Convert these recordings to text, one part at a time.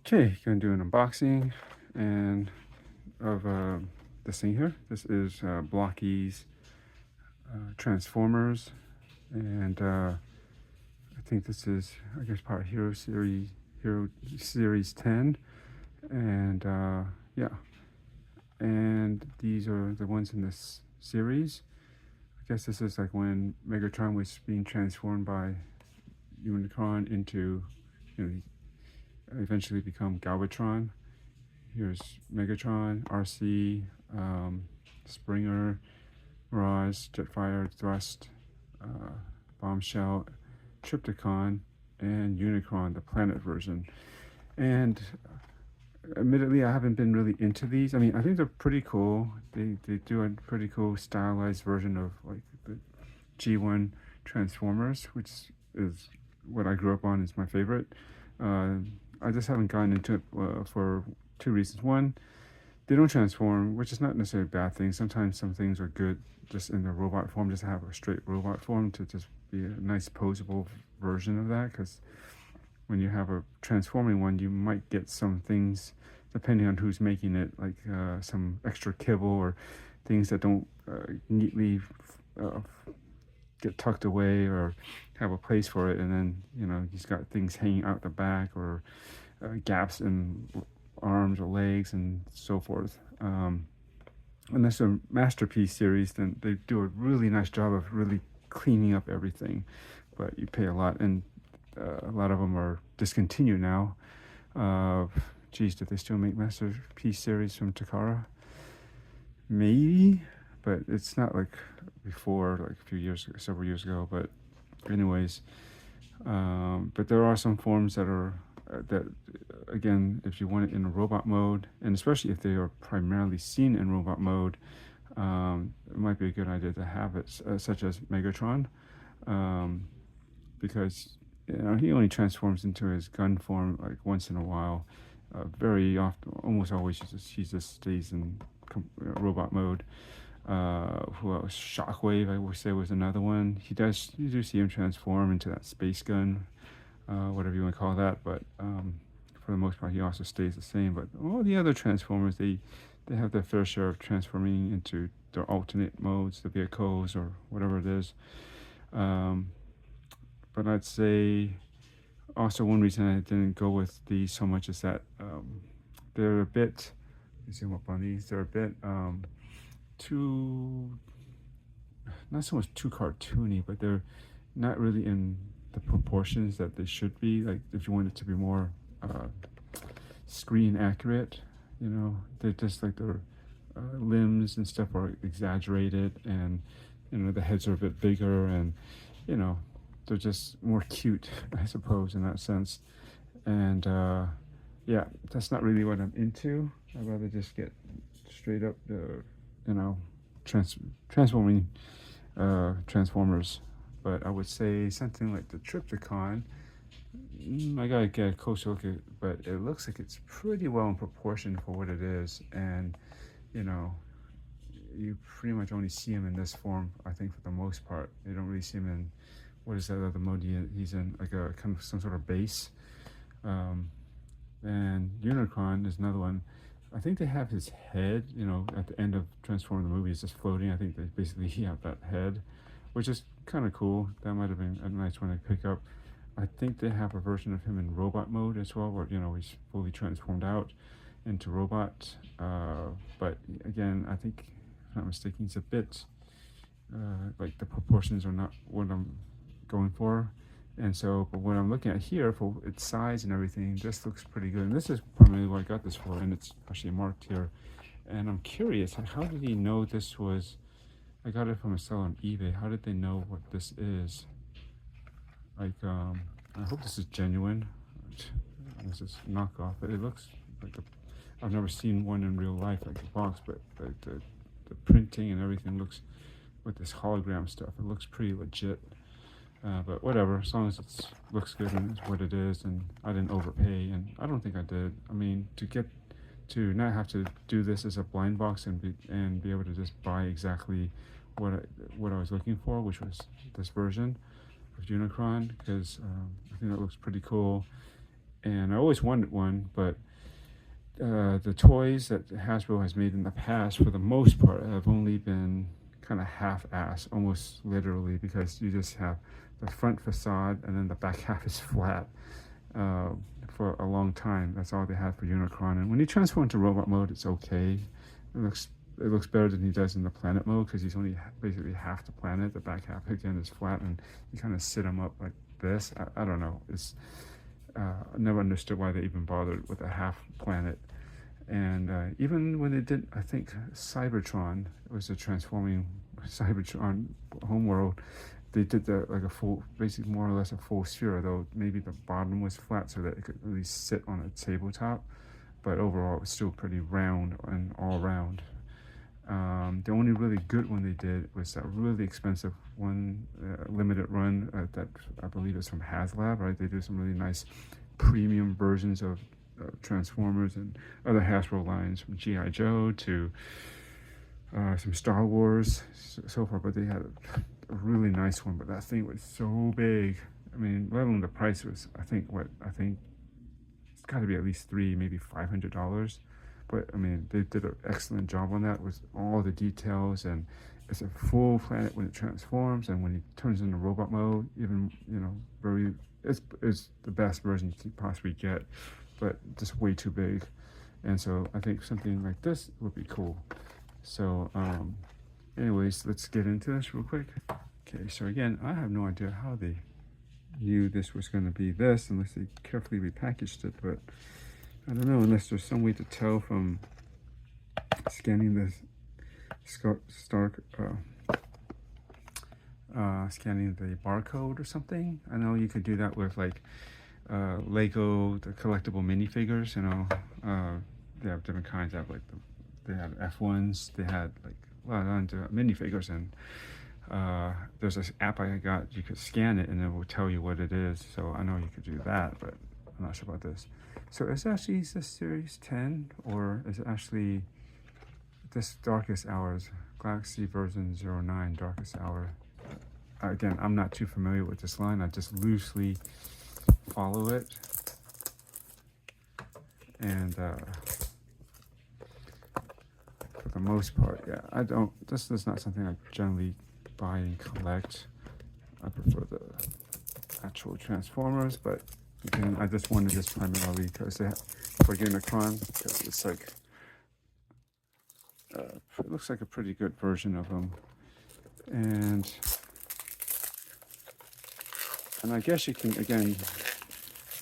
Okay, gonna do an unboxing and of this thing here. This is Blokees Transformers, and I think this is, I guess, part of Hero Series 10, and yeah, and these are the ones in this series. I guess this is like when Megatron was being transformed by Unicron into, eventually become Galvatron. Here's Megatron, RC, Springer, Mirage, Jetfire, Thrust, uh, Bombshell, Tripticon, and Unicron, the planet version. And admittedly, I haven't been really into these. I mean, I think they're pretty cool. They do a pretty cool stylized version of like the G1 Transformers, which is what I grew up on. Is my favorite. Uh, I just haven't gotten into it for two reasons. One, they don't transform, which is not necessarily a bad thing. Sometimes some things are good just in the robot form, just to have a straight robot form to just be a nice posable version of that. Because when you have a transforming one, you might get some things, depending on who's making it, like some extra kibble or things that don't neatly uh, get tucked away or have a place for it, and then he's got things hanging out the back or gaps in arms or legs and so forth. Unless a masterpiece series, then they do a really nice job of really cleaning up everything, but you pay a lot, and a lot of them are discontinued now. Geez, do they still make masterpiece series from Takara? Maybe, but it's not like before, like a few years, several years ago. But anyways, but there are some forms that are that again, if you want it in a robot mode, and especially if they are primarily seen in robot mode, it might be a good idea to have it, such as Megatron, because he only transforms into his gun form like once in a while. Very often, almost always, he just stays in robot mode. Who else? Shockwave, I would say, was another one. You do see him transform into that space gun, whatever you want to call that. But for the most part, he also stays the same. But all the other Transformers, they have their fair share of transforming into their alternate modes, the vehicles or whatever it is. But I'd say also one reason I didn't go with these so much is that they're a bit. Let me zoom up on these. They're a bit too, not so much too cartoony, but they're not really in the proportions that they should be. Like if you want it to be more screen accurate, they're just like their limbs and stuff are exaggerated, and the heads are a bit bigger, and they're just more cute, I suppose, in that sense. And yeah, that's not really what I'm into. I'd rather just get straight up the transforming Transformers. But I would say something like the Tripticon. I gotta get a closer look at it, but it looks like it's pretty well in proportion for what it is, and you know, you pretty much only see him in this form. I think for the most part, you don't really see him in what is that other mode he's in, like a kind of some sort of base. And Unicron is another one. I think they have his head, at the end of Transform the movie, is just floating. I think they basically have that head, which is kind of cool. That might have been a nice one to pick up. I think they have a version of him in robot mode as well, where he's fully transformed out into robot. But again, I think, if I'm not mistaken, he's a bit like the proportions are not what I'm going for. And so, but what I'm looking at here for its size and everything, just looks pretty good. And this is primarily what I got this for, and it's actually marked here. And I'm curious, how did he know this was? I got it from a seller on eBay. How did they know what this is? Like, I hope this is genuine. This is knockoff, but it looks like I've never seen one in real life, like the box, but the printing and everything looks with this hologram stuff. It looks pretty legit. But whatever, as long as it looks good and it's what it is, and I didn't overpay, and I don't think I did. I mean, to not have to do this as a blind box and be able to just buy exactly what I was looking for, which was this version of Unicron, because I think that looks pretty cool. and I always wanted one, but the toys that Hasbro has made in the past, for the most part, have only been kind of half-assed, almost literally, because you just have the front facade and then the back half is flat. For a long time, that's all they had for Unicron. And when he transforms into robot mode, it's okay. It looks better than he does in the planet mode, because he's only basically half the planet. The back half again is flat, and you kind of sit him up like this. I don't know. It's I never understood why they even bothered with a half planet. And even when they did, I think Cybertron, it was a transforming Cybertron homeworld, they did like a full, basically more or less a full sphere, though maybe the bottom was flat so that it could really sit on a tabletop. But overall, it was still pretty round and all round. The only really good one they did was that really expensive one, limited run that I believe is from HasLab, right? They do some really nice premium versions of Transformers and other Hasbro lines, from G.I. Joe to some Star Wars, so far. But they had a really nice one, but that thing was so big. I mean, let alone the price was, I think it's got to be at least maybe $500. But I mean, they did an excellent job on that with all the details, and it's a full planet when it transforms, and when he turns into robot mode, even, you know, it's the best version you could possibly get, but just way too big. And so I think something like this would be cool. So anyways, let's get into this real quick. Okay, so again, I have no idea how they knew this was going to be this, unless they carefully repackaged it, but I don't know, unless there's some way to tell from scanning the scanning the barcode or something. I know you could do that with like Lego, the collectible minifigures. You know, they have different kinds. They have like they have F1s. They had like minifigures, and there's this app I got. You could scan it and it will tell you what it is. So I know you could do that, but I'm not sure about this. So is actually this Series 10, or is it actually this Darkest Hours, Galaxy version 09 Darkest Hour? Again, I'm not too familiar with this line. I just loosely follow it. And for the most part, yeah, this is not something I generally buy and collect. I prefer the actual Transformers, but again, I just wanted this primarily because for Unicron, because it's like it looks like a pretty good version of them, and I guess you can, again,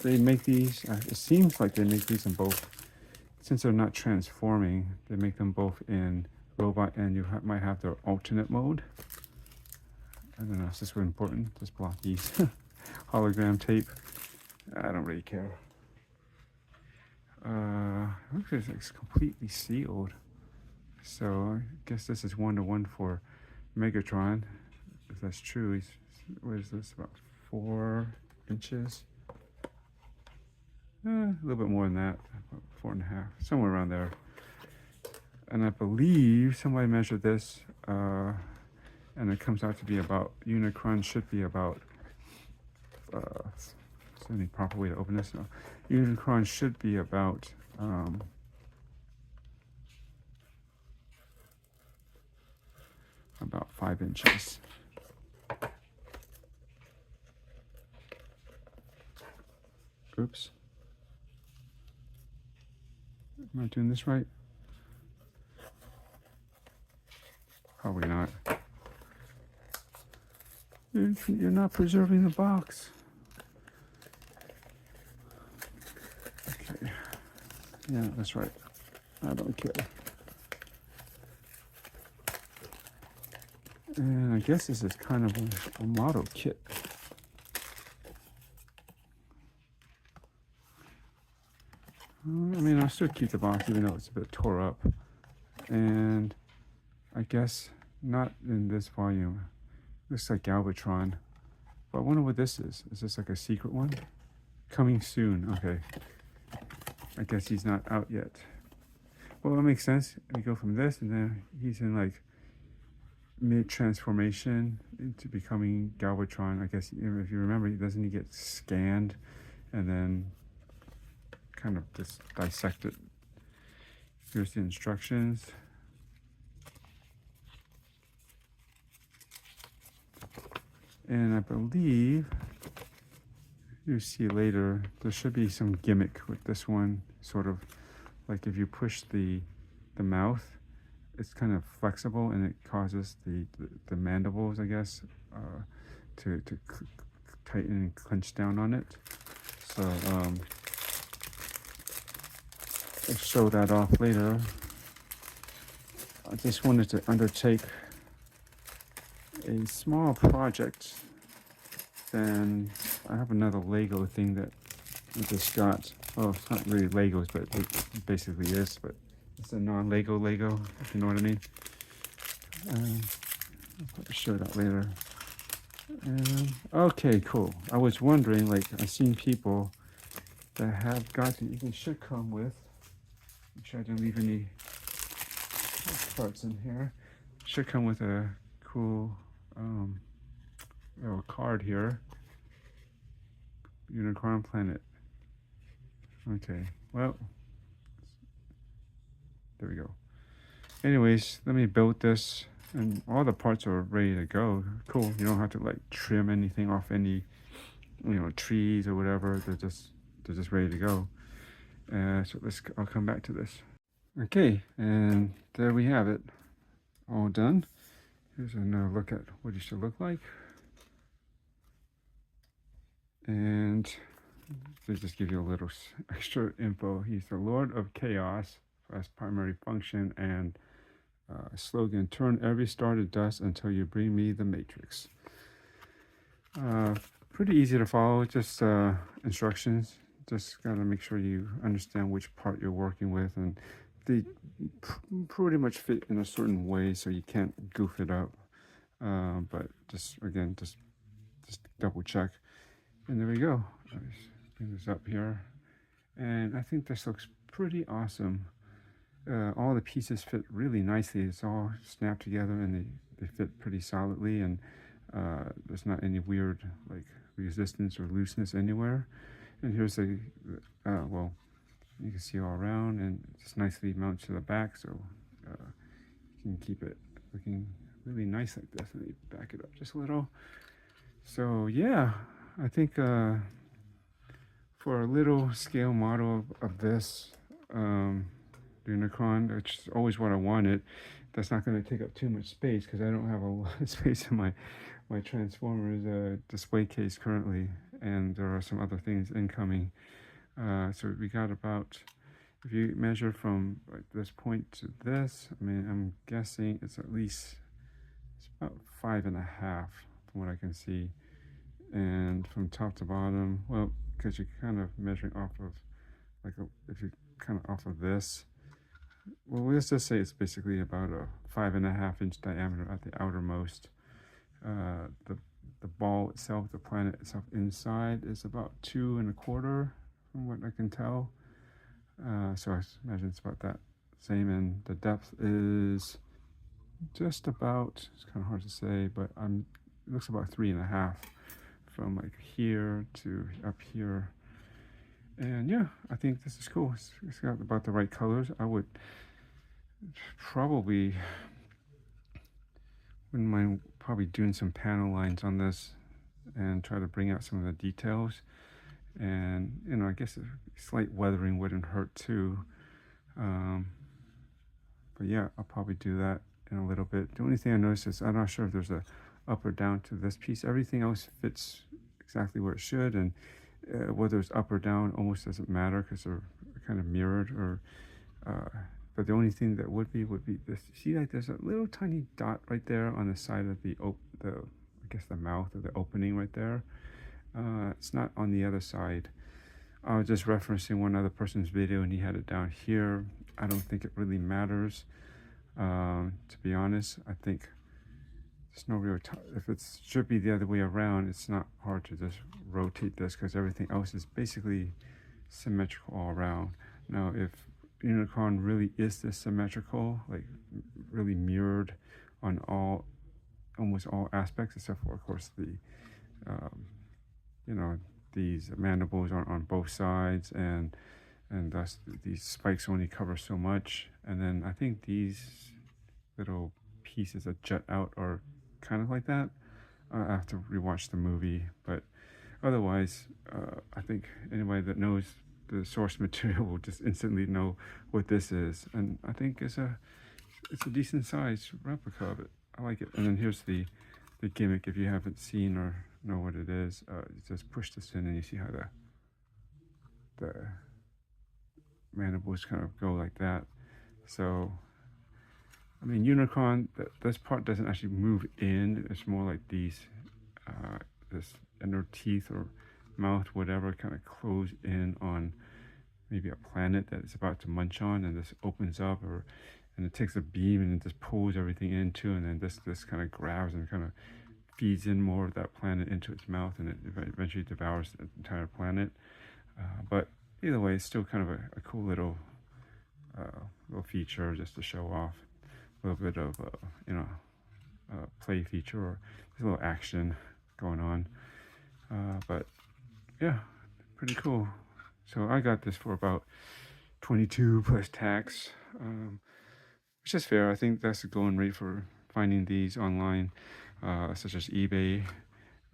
they make these. It seems like they make these in both, since they're not transforming. They make them both in robot, and you might have their alternate mode. I don't know. Is this really important? This Blokees hologram tape. I don't really care. Looks like it's completely sealed. So I guess this is 1-to-1 for Megatron. If that's true, what is this, about 4 inches? A little bit more than that, about 4.5, somewhere around there. And I believe somebody measured this, and it comes out to be about, Unicron should be about, is there any proper way to open this? No. Unicron should be about about 5 inches. Oops. Am I doing this right? Probably not. You're not preserving the box. Okay. Yeah, that's right. I don't care. And I guess this is kind of a model kit. I mean, I'll still keep the box even though it's a bit tore up. And I guess not in this volume. Looks like Galvatron. But I wonder what this is. Is this like a secret one? Coming soon. Okay. I guess he's not out yet. Well, that makes sense. We go from this, and then he's in like mid-transformation into becoming Galvatron. I guess, if you remember, doesn't he get scanned and then kind of just dissect it. Here's the instructions. And I believe you'll see later there should be some gimmick with this one, sort of like if you push the mouth, it's kind of flexible and it causes the mandibles, I guess, to tighten and clench down on it. So I'll show that off later. I just wanted to undertake a small project. Then I have another Lego thing that I just got. Oh, it's not really Legos, but it basically is. But it's a non-Lego Lego, if you know what I mean. I'll probably show that later. Okay, cool. I was wondering, like, I've seen people that have gotten, even should come with. Make sure I didn't leave any parts in here. Should come with a cool little card here. Unicron planet. Okay, well, there we go. Anyways, let me build this, and all the parts are ready to go. Cool. You don't have to like trim anything off any, trees or whatever. They're just ready to go. So I'll come back to this. Okay, and there we have it, all done. Here's another look at what it should look like. And to just give you a little extra info, he's the Lord of Chaos as primary function, and slogan: turn every star to dust until you bring me the Matrix. Pretty easy to follow, just instructions. Just gotta make sure you understand which part you're working with, and they pretty much fit in a certain way, so you can't goof it up. But just double check. And there we go. I'll bring this up here. And I think this looks pretty awesome. All the pieces fit really nicely. It's all snapped together and they fit pretty solidly, and there's not any weird like resistance or looseness anywhere. And here's well, you can see all around, and it's nicely mounted to the back, so you can keep it looking really nice like this. Let me back it up just a little. So yeah, I think for a little scale model of this Unicron, which is always what I wanted, that's not going to take up too much space because I don't have a lot of space in my Transformers display case currently, and there are some other things incoming. So we got about, if you measure from like this point to this, I mean, I'm guessing it's about 5.5 from what I can see. And from top to bottom, well, because you're kind of measuring off of, if you're kind of off of this, well, let's just say it's basically about a 5.5-inch diameter at the outermost. The ball itself, the planet itself inside, is about 2.25 from what I can tell. So I imagine it's about that same, and the depth is just about, it's kind of hard to say, but it looks about 3.5 from like here to up here. And yeah, I think this is cool. It's got about the right colors. I would probably, wouldn't mind probably doing some panel lines on this and try to bring out some of the details. And I guess a slight weathering wouldn't hurt too. But yeah, I'll probably do that in a little bit. The only thing I noticed is I'm not sure if there's a up or down to this piece. Everything else fits exactly where it should, and whether it's up or down almost doesn't matter because they're kind of mirrored. Or but the only thing that would be this. See, like there's a little tiny dot right there on the side of the I guess the mouth or the opening right there. It's not on the other side. I was just referencing one other person's video, and he had it down here. I don't think it really matters. To be honest, I think there's no real if it should be the other way around, it's not hard to just rotate this because everything else is basically symmetrical all around. Now, if Unicron really is this symmetrical, like really mirrored on almost all aspects, except for, of course, the these mandibles are on both sides, and and thus these spikes only cover so much. And then I think these little pieces that jut out are kind of like that. I have to rewatch the movie, but otherwise, I think anybody that knows the source material will just instantly know what this is, and I think it's a decent size replica of it. I like it. And then here's the gimmick. If you haven't seen or know what it is, you just push this in, and you see how the mandibles kind of go like that. So, I mean, Unicron, this part doesn't actually move in. It's more like these, this inner teeth or mouth, whatever, kind of close in on maybe a planet that it's about to munch on, and this opens up, and it takes a beam and it just pulls everything into, and then this kind of grabs and kind of feeds in more of that planet into its mouth, and it eventually devours the entire planet. But either way, it's still kind of a cool little feature just to show off a little bit of play feature, or a little action going on. But yeah, pretty cool. So I got this for about 22 plus tax, which is fair. I think that's the going rate for finding these online, such as eBay,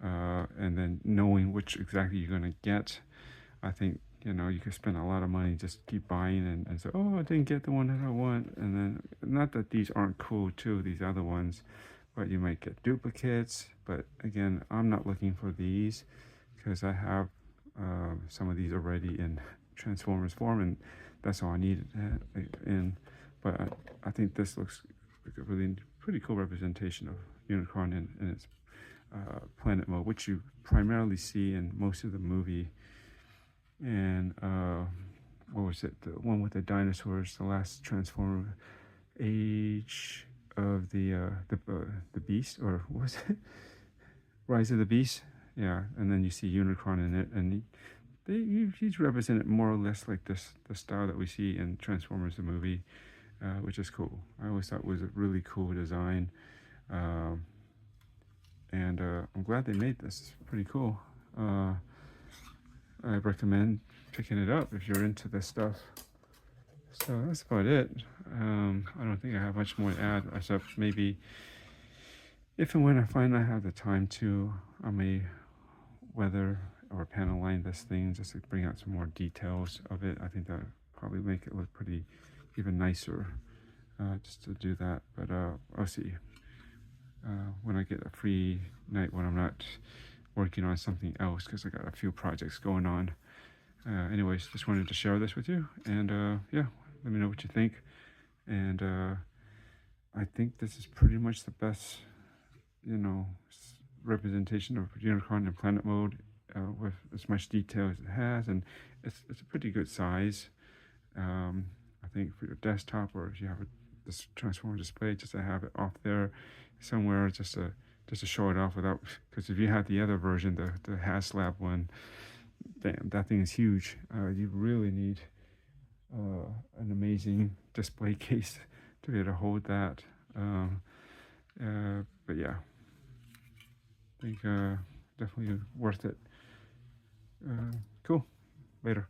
and then knowing which exactly you're going to get. I think, you could spend a lot of money, just keep buying and say, oh, I didn't get the one that I want. And then, not that these aren't cool too, these other ones, but you might get duplicates. But again, I'm not looking for these because I have some of these already in Transformers form, and that's all I needed in. But I think this looks like a really pretty cool representation of Unicron in its planet mode, which you primarily see in most of the movie. And what was it? The one with the dinosaurs, the last Transformer, Age of the Beast, or what was it? Rise of the Beast. Yeah, and then you see Unicron in it, and he's represented more or less like the style that we see in Transformers the movie, which is cool. I always thought it was a really cool design, and I'm glad they made this. It's pretty cool. I recommend picking it up if you're into this stuff. So that's about it. I don't think I have much more to add, except maybe if and when I find I have the time to, I may weather or panel line this thing just to bring out some more details of it. I think that would probably make it look pretty even nicer, just to do that. But I'll see when I get a free night when I'm not working on something else, because I got a few projects going on. Anyways, just wanted to share this with you, and yeah, let me know what you think. And I think this is pretty much the best, representation of Unicron in planet mode, with as much detail as it has, and it's a pretty good size. I think for your desktop, or if you have this transformer display, just to have it off there somewhere, just to show it off without, because if you have the other version, the HasLab one, damn, that thing is huge. You really need an amazing display case to be able to hold that. But yeah, I think definitely worth it. Cool. Later.